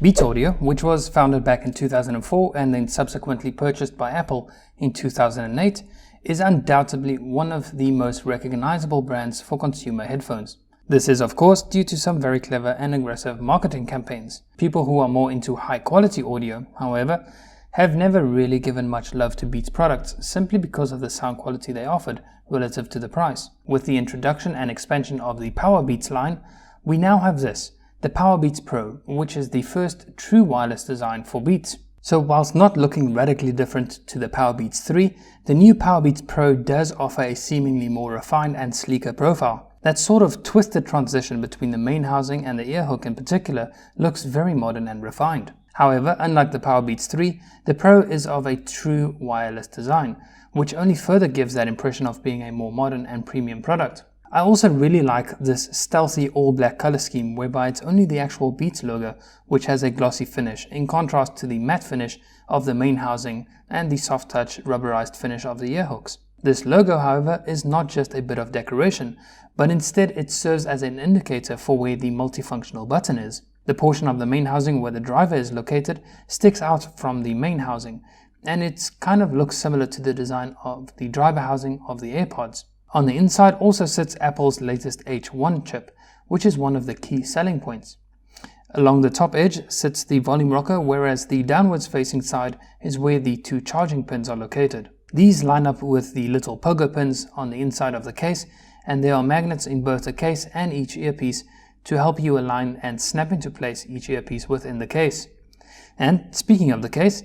Beats Audio, which was founded back in 2004 and then subsequently purchased by Apple in 2008, is undoubtedly one of the most recognizable brands for consumer headphones. This is of course due to some very clever and aggressive marketing campaigns. People who are more into high quality audio, however, have never really given much love to Beats products simply because of the sound quality they offered relative to the price. With the introduction and expansion of the Powerbeats line, we now have this, the Powerbeats Pro, which is the first true wireless design for Beats. So whilst not looking radically different to the Powerbeats 3, the new Powerbeats Pro does offer a seemingly more refined and sleeker profile. That sort of twisted transition between the main housing and the earhook in particular looks very modern and refined. However, unlike the Powerbeats 3, the Pro is of a true wireless design, which only further gives that impression of being a more modern and premium product. I also really like this stealthy all-black color scheme whereby it's only the actual Beats logo which has a glossy finish, in contrast to the matte finish of the main housing and the soft touch rubberized finish of the earhooks. This logo, however, is not just a bit of decoration, but instead it serves as an indicator for where the multifunctional button is. The portion of the main housing where the driver is located sticks out from the main housing, and it kind of looks similar to the design of the driver housing of the AirPods. On the inside also sits Apple's latest H1 chip, which is one of the key selling points. Along the top edge sits the volume rocker, whereas the downwards facing side is where the two charging pins are located. These line up with the little pogo pins on the inside of the case, and there are magnets in both the case and each earpiece to help you align and snap into place each earpiece within the case. And speaking of the case,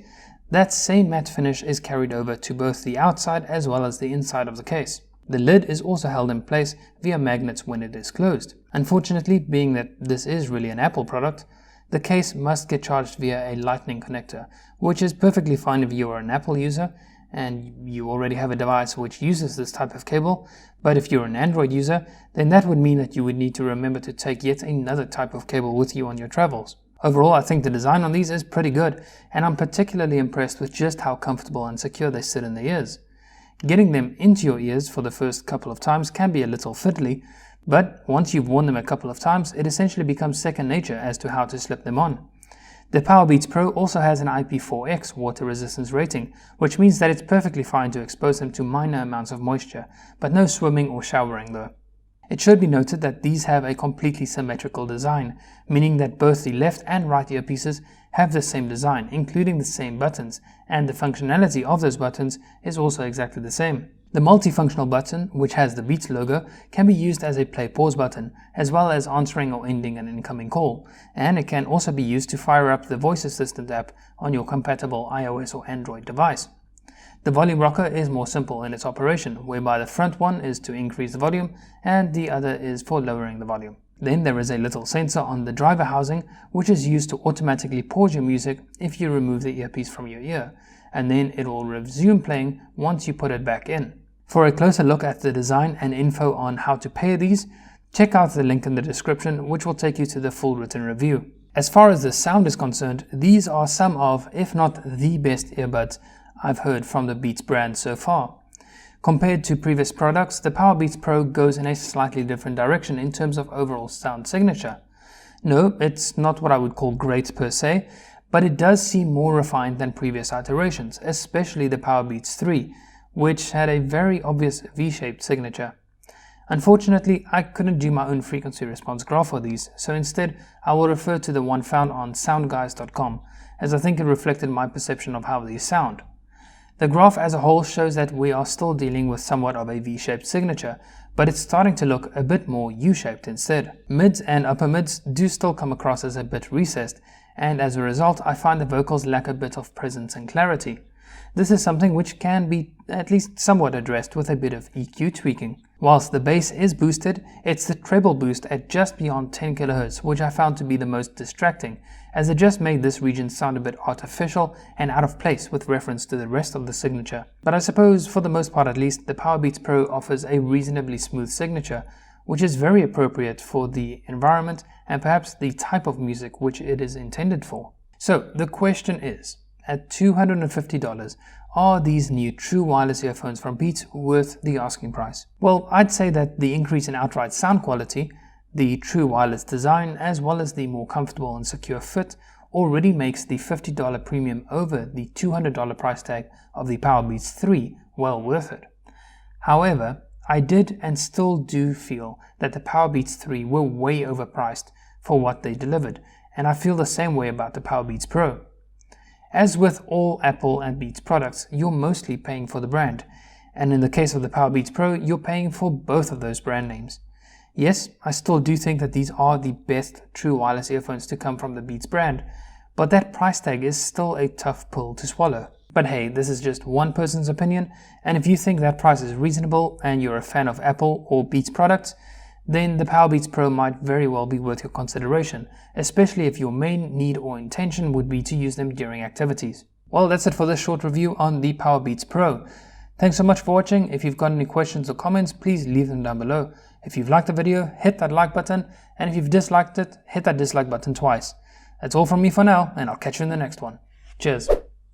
that same matte finish is carried over to both the outside as well as the inside of the case. The lid is also held in place via magnets when it is closed. Unfortunately, being that this is really an Apple product, the case must get charged via a lightning connector, which is perfectly fine if you are an Apple user and you already have a device which uses this type of cable, but if you're an Android user, then that would mean that you would need to remember to take yet another type of cable with you on your travels. Overall, I think the design on these is pretty good, and I'm particularly impressed with just how comfortable and secure they sit in the ears. Getting them into your ears for the first couple of times can be a little fiddly, but once you've worn them a couple of times, it essentially becomes second nature as to how to slip them on. The Powerbeats Pro also has an IP4X water resistance rating, which means that it's perfectly fine to expose them to minor amounts of moisture, but no swimming or showering though. It should be noted that these have a completely symmetrical design, meaning that both the left and right earpieces have the same design, including the same buttons, and the functionality of those buttons is also exactly the same. The multifunctional button, which has the Beats logo, can be used as a play-pause button, as well as answering or ending an incoming call, and it can also be used to fire up the voice assistant app on your compatible iOS or Android device. The volume rocker is more simple in its operation, whereby the front one is to increase the volume and the other is for lowering the volume. Then there is a little sensor on the driver housing, which is used to automatically pause your music if you remove the earpiece from your ear, and then it will resume playing once you put it back in. For a closer look at the design and info on how to pair these, check out the link in the description, which will take you to the full written review. As far as the sound is concerned, these are some of, if not the best earbuds I've heard from the Beats brand so far. Compared to previous products, the Powerbeats Pro goes in a slightly different direction in terms of overall sound signature. No, it's not what I would call great per se, but it does seem more refined than previous iterations, especially the Powerbeats 3, which had a very obvious V-shaped signature. Unfortunately, I couldn't do my own frequency response graph for these, so instead I will refer to the one found on soundguys.com, as I think it reflected my perception of how these sound. The graph as a whole shows that we are still dealing with somewhat of a V-shaped signature, but it's starting to look a bit more U-shaped instead. Mids and upper mids do still come across as a bit recessed, and as a result I find the vocals lack a bit of presence and clarity. This is something which can be at least somewhat addressed with a bit of EQ tweaking. Whilst the bass is boosted, it's the treble boost at just beyond 10 kHz which I found to be the most distracting, as it just made this region sound a bit artificial and out of place with reference to the rest of the signature. But I suppose, for the most part at least, the Powerbeats Pro offers a reasonably smooth signature, which is very appropriate for the environment and perhaps the type of music which it is intended for. So the question is, at $250, are these new true wireless earphones from Beats worth the asking price? Well, I'd say that the increase in outright sound quality, the true wireless design, as well as the more comfortable and secure fit, already makes the $50 premium over the $200 price tag of the Powerbeats 3 well worth it. However, I did and still do feel that the Powerbeats 3 were way overpriced for what they delivered, and I feel the same way about the Powerbeats Pro. As with all Apple and Beats products, you're mostly paying for the brand, and in the case of the Powerbeats Pro, you're paying for both of those brand names. Yes, I still do think that these are the best true wireless earphones to come from the Beats brand, but that price tag is still a tough pill to swallow. But hey, this is just one person's opinion, and if you think that price is reasonable and you're a fan of Apple or Beats products, then the Powerbeats Pro might very well be worth your consideration, especially if your main need or intention would be to use them during activities. Well, that's it for this short review on the Powerbeats Pro. Thanks so much for watching. If you've got any questions or comments, please leave them down below. If you've liked the video, hit that like button, and if you've disliked it, hit that dislike button twice. That's all from me for now, and I'll catch you in the next one. Cheers.